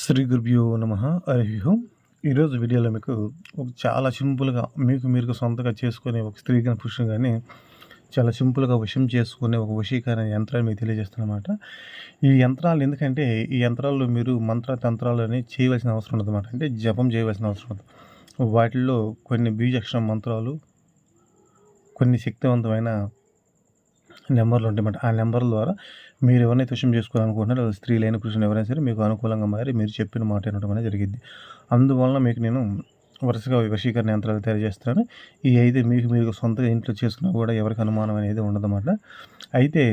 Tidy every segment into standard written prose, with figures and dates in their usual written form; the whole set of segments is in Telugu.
శ్రీ గురుభ్యో నమః హరి ఓం. ఈరోజు వీడియోలో మీకు ఒక చాలా సింపుల్‌గా మీరు సొంతంగా చేసుకునే ఒక స్త్రీ గాని, పురుషుని గాని చాలా సింపుల్‌గా వశం చేసుకునే ఒక వశీకరణ యంత్రాన్ని మీకు తెలియజేస్తానన్నమాట. ఈ యంత్రాలు ఎందుకంటే ఈ యంత్రాల్లో మీరు మంత్ర తంత్రాలు అనేవి చేయవలసిన అవసరం ఉండదన్నమాట. అంటే జపం చేయవలసిన అవసరం ఉండదు. వాటిల్లో కొన్ని బీజాక్షర మంత్రాలు, కొన్ని శక్తివంతమైన నెంబర్లు ఉంటాయన్నమాట. ఆ నెంబర్ల ద్వారా మీరు ఎవరినైతే వశం చేసుకోవాలనుకుంటున్నారో అది స్త్రీలైన, పురుషులు ఎవరైనా సరే మీకు అనుకూలంగా మారి మీరు చెప్పిన మాట వినడం అనేది జరిగిద్ది. అందువలన మీకు నేను వరుసగా వశీకరణ యంత్రాలు తయారు చేస్తున్నాను. ఈ 5 మీరు సొంతంగా ఇంట్లో చేసుకున్నా కూడా ఎవరికి అనుమానం అనేది ఉండదన్నమాట. అయితే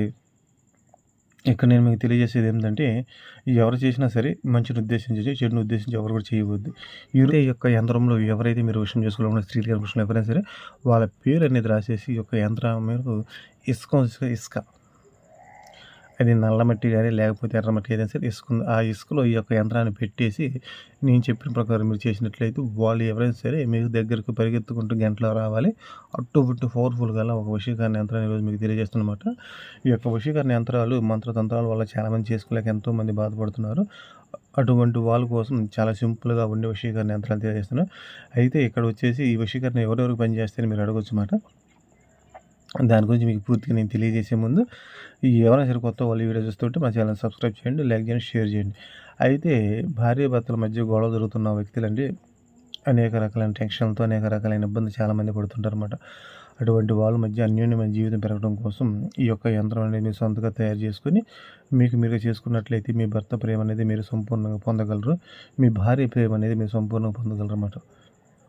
ఇక్కడ నేను మీకు తెలియజేసేది ఏంటంటే, ఎవరు చేసినా సరే మంచిని ఉద్దేశించి, చెడుని ఉద్దేశించి ఎవరు కూడా చేయవద్దు. ఈ యొక్క యంత్రంలో ఎవరైతే మీరు వశం చేసుకోవాలనుకున్న స్త్రీలు గాని, పురుషులు ఎవరైనా సరే వాళ్ళ పేరు అనేది రాసేసి ఈ యొక్క యంత్రం మీరు ఇసుక అది నల్ల మట్టి గాని, లేకపోతే ఎర్ర మట్టి ఏదైనా సరే ఇసుక ఆ ఇసుకలో ఈ యొక్క యంత్రాన్ని పెట్టేసి, నేను చెప్పిన ప్రకారం మీరు చేసినట్లయితే వాళ్ళు ఎవరైనా సరే మీ దగ్గరకు పరిగెత్తుకుంటూ గంటలో రావాలి. అటు పవర్‌ఫుల్‌గా ఒక వశీకరణ యంత్రాన్ని ఈరోజు మీకు తెలియజేస్తున్నమాట. ఈ యొక్క వశీకరణ యంత్రాలు, మంత్రతంత్రాల వల్ల చాలామంది చేసుకోలేక ఎంతోమంది బాధపడుతున్నారు. అటువంటి వాళ్ళ కోసం చాలా సింపుల్‌గా ఉండే వశీకరణ యంత్రాలు తెలియజేస్తున్నాను. అయితే ఇక్కడ వచ్చేసి ఈ వశీకరణ ఎవరెవరికి పనిచేస్తాయని మీరు అడగొచ్చన్నమాట. దాని గురించి మీకు పూర్తిగా నేను తెలియజేసే ముందు ఎవరైనా సరే కొత్త వాళ్ళు ఈ వీడియో చూస్తుంటే మా ఛానల్ సబ్స్క్రైబ్ చేయండి, లైక్ చేయండి, షేర్ చేయండి. అయితే భార్యాభర్తల మధ్య గొడవ జరుగుతున్న వ్యక్తులండి అనేక రకాలైన టెన్షన్‌లతో అనేక రకాలైన ఇబ్బందులు చాలామంది పడుతుంటారన్నమాట. అటువంటి వాళ్ళ మధ్య అన్యోన్యమైన జీవితం పెరగడం కోసం ఈ యొక్క యంత్రం అనేది మీరు సొంతంగా తయారు చేసుకొని మీరుగా చేసుకున్నట్లయితే మీ భర్త ప్రేమ అనేది మీరు సంపూర్ణంగా పొందగలరు. మీ భార్య ప్రేమ అనేది మీరు సంపూర్ణంగా పొందగలరన్నమాట.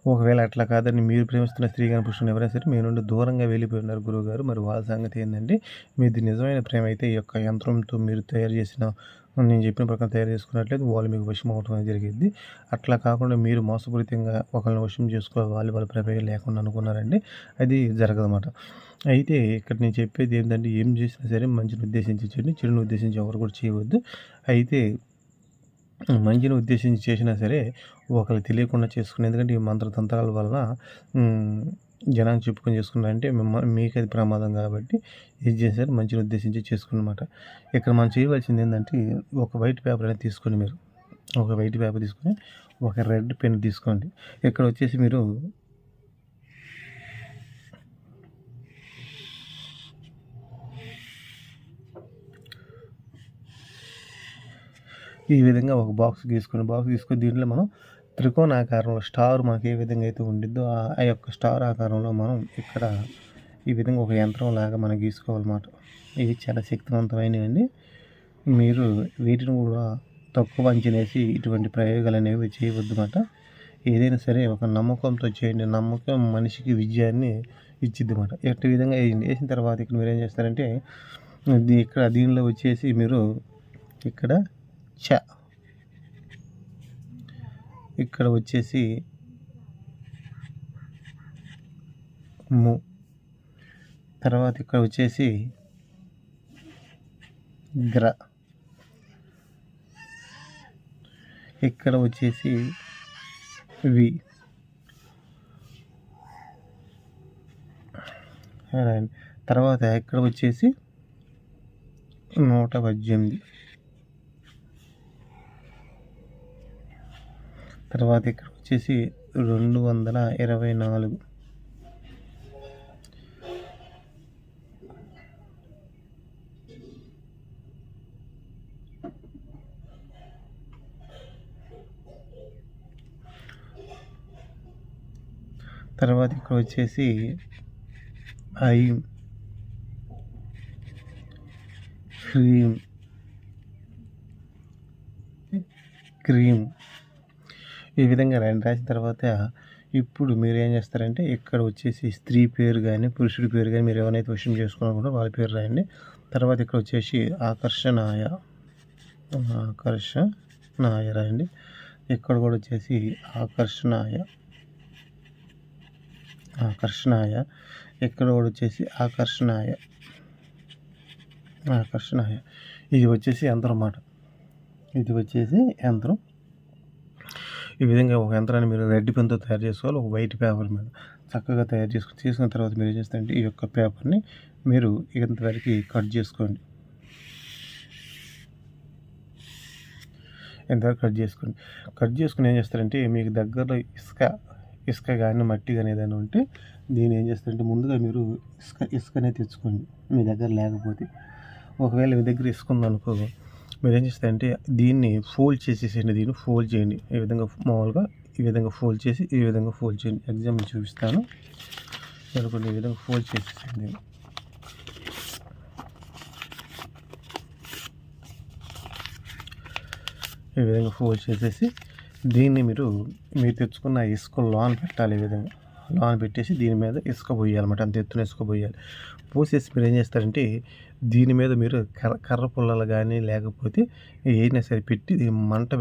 ఒకవేళ అట్లా కాదని మీరు ప్రేమిస్తున్న స్త్రీ గాని, పురుషుని ఎవరైనా సరే మీ నుండి దూరంగా వెళ్ళిపోయి ఉన్నారు గురువుగారు. మరి వాళ్ళ సంగతి ఏందంటే, మీది నిజమైన ప్రేమ అయితే ఈ యొక్క యంత్రంతో మీరు తయారు చేసిన నేను చెప్పిన ప్రకారం తయారు చేసుకున్నట్లయితే వాళ్ళు మీకు వశం అవ్వటం అనేది జరిగిద్ది. అట్లా కాకుండా మీరు మోసపూరితంగా ఒకళ్ళని వశం చేసుకోవాలి వాళ్ళ ప్రమేయం లేకుండా అనుకున్నారంటే అది జరగదన్నమాట. అయితే ఇక్కడ నేను చెప్పేది ఏంటంటే, ఏం చేసినా సరే మంచిని ఉద్దేశించి చెడుని, చెడుని ఉద్దేశించి ఎవరు కూడా చేయవద్దు. అయితే మంచిని ఉద్దేశించి చేసినా సరే ఒకళ్ళకి తెలియకుండా చేసుకుని ఎందుకంటే ఈ మంత్రతంత్రాల వలన జనాన్ని చెప్పుకొని చేసుకున్నారంటే మీకు అది ప్రమాదం కాబట్టి ఏది చేశారు మంచిని ఉద్దేశించి చేసుకున్నమాట. ఇక్కడ మనం చేయవలసింది ఏంటంటే ఒక వైట్ పేపర్ అనేది తీసుకొని మీరు ఒక వైట్ పేపర్ తీసుకొని ఒక రెడ్ పెన్ తీసుకోండి. ఇక్కడ వచ్చేసి మీరు ఈ విధంగా ఒక బాక్స్ తీసుకొని దీంట్లో మనం త్రికోణాకారంలో స్టార్ మనకి ఏ విధంగా అయితే ఉండిద్దో ఆ యొక్క స్టార్ ఆకారంలో మనం ఇక్కడ ఈ విధంగా ఒక యంత్రం లాగా మనం గీసుకోవాలన్నమాట. ఇవి చాలా శక్తివంతమైనవండి. మీరు వీటిని కూడా తక్కువ అంచనేసి ఇటువంటి ప్రయోగాలు అనేవి చేయవద్దన్నమాట. ఏదైనా సరే ఒక నమ్మకంతో చేయండి. నమ్మకం మనిషికి విజయాన్ని ఇచ్చిద్దన్నమాట. ఇట్టి విధంగా వేసిన తర్వాత ఇక్కడ మీరు ఏం చేస్తారంటే దీనిలో వచ్చేసి మీరు ఇక్కడ ఇక్కడ వచ్చేసి తర్వాత ఇక్కడ వచ్చేసి ఇక్కడ వచ్చేసి తర్వాత ఇక్కడ వచ్చేసి 118 తర్వాత ఇక్కడ వచ్చేసి 224 తర్వాత ఇక్కడ వచ్చేసి క్రీమ్ ఈ విధంగా రాసిన తర్వాత ఇప్పుడు మీరు ఏం చేస్తారంటే ఇక్కడ వచ్చేసి స్త్రీ పేరు కానీ, పురుషుడి పేరు కానీ మీరు ఎవరైతే వశం చేసుకోవాలనుకుంటారో వాళ్ళ పేరు రాయండి. తర్వాత ఇక్కడ వచ్చేసి ఆకర్షణాయ రాయండి. ఇక్కడ కూడా వచ్చేసి ఆకర్షణాయ ఇక్కడ కూడా వచ్చేసి ఆకర్షణాయ ఇది వచ్చేసి యంత్రం అన్నమాట. ఇది వచ్చేసి యంత్రం. ఈ విధంగా ఒక యంత్రాన్ని మీరు రెడ్ పెన్తో తయారు చేసుకోవాలి. ఒక వైట్ పేపర్ మీద చక్కగా తయారు చేసుకున్న తర్వాత మీరు ఏం చేస్తారంటే ఈ యొక్క పేపర్ని మీరు ఇంతవరకు కట్ చేసుకోండి. ఇంతవరకు కట్ చేసుకోండి. కట్ చేసుకొని ఏం చేస్తారంటే మీకు దగ్గరలో ఇసుక గానీ, మట్టి గానీ ఏదైనా ఉంటే దీన్ని ఏం చేస్తారంటే ముందుగా మీరు ఇసుక అనేది తెచ్చుకోండి మీ దగ్గర లేకపోతే. ఒకవేళ మీ దగ్గర ఇసుక ఉందనుకో మీరేం చేస్తారంటే దీన్ని ఫోల్డ్ చేసేసేయండి. దీన్ని ఫోల్డ్ చేయండి. ఈ విధంగా మామూలుగా ఈ విధంగా ఫోల్డ్ చేసి ఈ విధంగా ఫోల్డ్ చేయండి. ఎగ్జాంపుల్ చూపిస్తాను. అనుకోండి ఈ విధంగా ఫోల్డ్ చేసేసేయండి. ఈ విధంగా ఫోల్డ్ చేసేసి దీన్ని మీరు తెచ్చుకున్న ఇసుక లోన పెట్టాలి. ఈ విధంగా లోన పెట్టేసి దీని మీద ఇసుక పోయాలన్నమాట. అంత ఎత్తున ఇసుక పోయాలి. పోసేసి మీరు ఏం చేస్తారంటే దీని మీద మీరు కర్ర పుల్లలు కానీ లేకపోతే ఏదైనా సరే పెట్టి మంట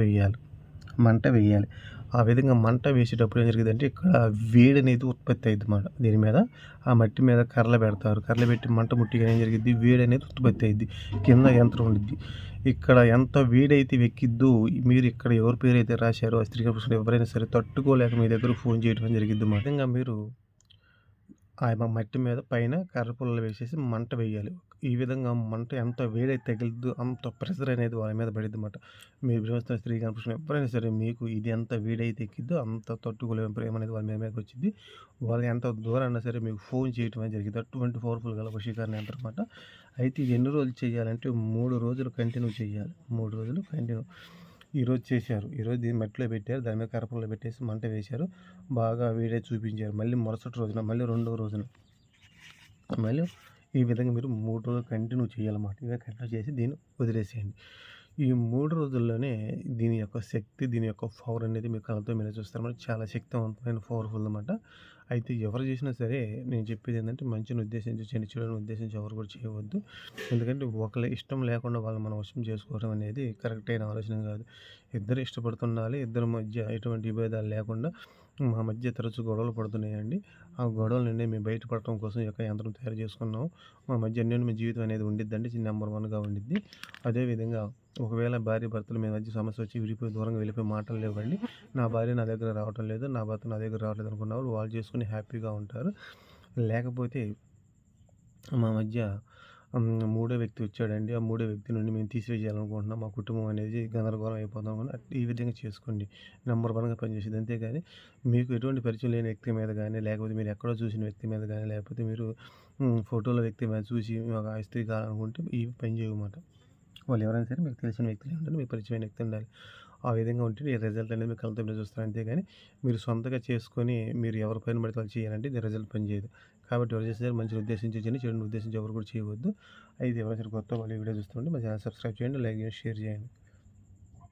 వేయాలి. ఆ విధంగా మంట వేసేటప్పుడు ఏం జరిగిందంటే ఇక్కడ వేడి అనేది ఉత్పత్తి అయ్యిద్ది అన్నమాట. దీని మీద ఆ మట్టి మీద కర్రలు పెడతారు. కర్రలు పెట్టి మంట ముట్టిగా ఏం జరిగిద్ది వేడి అనేది ఉత్పత్తి అయ్యిద్ది. కింద యంత్రం ఉండిద్ది. ఇక్కడ ఎంత వేడైతే వెక్కిద్దో మీరు ఇక్కడ ఎవరి పేరైతే రాశారో ఆ స్త్రీ పురుషులు ఎవరైనా సరే తట్టుకోలేక మీ దగ్గర ఫోన్ చేయడం జరిగిద్ది అన్నమాట. విధంగా మీరు ఆ మట్టి మీద పైన కర్ర పుల్లలు వేసేసి మంట వేయాలి. ఈ విధంగా మంట ఎంత వేడైతే తగిలిద్దో అంత ప్రెషర్ అనేది వాళ్ళ మీద పడిద్దన్నమాట. మీరు ప్రేమిస్తున్న స్త్రీ కానీ పురుషులు ఎప్పుడైనా సరే మీకు ఇది ఎంత వేడైతే ఎక్కిద్దో అంత తట్టుకోలేని ప్రేమ అనేది వాళ్ళ మీదకి వచ్చింది. వాళ్ళు ఎంత దూరమైనా సరే మీకు ఫోన్ చేయటం అనేది జరిగింది. అటువంటి పవర్ఫుల్ గల వశీకరణ యంత్రం అన్నమాట. అయితే ఇది ఎన్ని రోజులు చేయాలంటే 3 రోజులు కంటిన్యూ చేయాలి. 3 రోజులు కంటిన్యూ. ఈరోజు చేశారు. ఈరోజు దీన్ని మట్టిలో పెట్టారు. దాని మీద కర్రపుల్లలు పెట్టేసి మంట వేశారు. బాగా వేడే చూపించారు. మళ్ళీ మరుసటి రోజున మళ్ళీ రెండో రోజున మళ్ళీ ఈ విధంగా మీరు 3 రోజులు కంటిన్యూ చేయాలన్నమాట. ఇవే కంటిన్యూ చేసి దీన్ని వదిలేసేయండి. ఈ 3 రోజుల్లోనే దీని యొక్క శక్తి, దీని యొక్క పవర్ అనేది మీ కళ్ళతో మీరే చూస్తారన్నమాట. చాలా శక్తివంతమైన పవర్ఫుల్ అన్నమాట. అయితే ఎవరు చేసినా సరే నేను చెప్పేది ఏంటంటే మంచిని ఉద్దేశించి చెడుని ఉద్దేశించి ఎవరు కూడా చేయవద్దు. ఎందుకంటే ఒకళ్ళ ఇష్టం లేకుండా వాళ్ళని మనం వశం చేసుకోవడం అనేది కరెక్ట్ అయిన ఆలోచన కాదు. ఇద్దరు ఇష్టపడుతుండాలి. ఇద్దరి మధ్య ఎటువంటి విభేదాలు లేకుండా మా మధ్య తరచూ గొడవలు పడుతున్నాయండి. ఆ గొడవల నుండి మేము బయటపడటం కోసం ఈ యొక్క యంత్రం తయారు చేసుకున్నాం. మా మధ్య అన్యోన్య జీవితం అనేది ఉండిద్దండి. నెంబర్ 1గా ఉండిద్ది. అదేవిధంగా ఒకవేళ భార్యాభర్తలు మీ మధ్య సమస్య వచ్చి విడిపోయి దూరంగా వెళ్ళిపోయి మాటలు లేవండి. నా భార్య నా దగ్గర రావటం లేదు, నా భర్త నా దగ్గర రావట్లేదు అనుకున్న వాళ్ళు చేసుకుని హ్యాపీగా ఉంటారు. లేకపోతే మా మధ్య మూడో వ్యక్తి వచ్చాడండి. ఆ మూడో వ్యక్తి నుండి మేము తీసివేయాలనుకుంటున్నాం. మా కుటుంబం అనేది గందరగోళం అయిపోతాం అని ఈ విధంగా చేసుకోండి. నెంబర్ 1గా పనిచేసేది. అంతేగాని మీకు ఎటువంటి పరిచయం లేని వ్యక్తి మీద కానీ, లేకపోతే మీరు ఎక్కడో చూసిన వ్యక్తి మీద కానీ, లేకపోతే మీరు ఫోటోలో వ్యక్తి మీద చూసి ఒక స్త్రీ కావాలనుకుంటే ఇవి పని చేయమాట. వాళ్ళు ఎవరైనా సరే మీకు తెలిసిన వ్యక్తులే ఉండాలి. మీకు పరిచయమైన వ్యక్తి ఉండాలి. ఆ విధంగా ఉంటే ఈ రిజల్ట్ అనేది మీకు కళ్ళతో మీరు చూస్తారు. అంతేగాని మీరు సొంతగా చేసుకొని మీరు ఎవరి పైన పడితే వాళ్ళు చేయాలంటే ఇది రిజల్ట్ పనిచేయదు. కాబట్టి ఎవరు చేసేది మంచిని ఉద్దేశించి చేయండి. చెడుని ఉద్దేశించి ఎవరు కూడా చేయవద్దు. అయితే ఎవరైనా సరే కొత్త వాళ్ళు ఈ వీడియో చూస్తుంటే మా ఛానల్ సబ్స్క్రైబ్ చేయండి, లైక్ చేయండి, షేర్ చేయండి.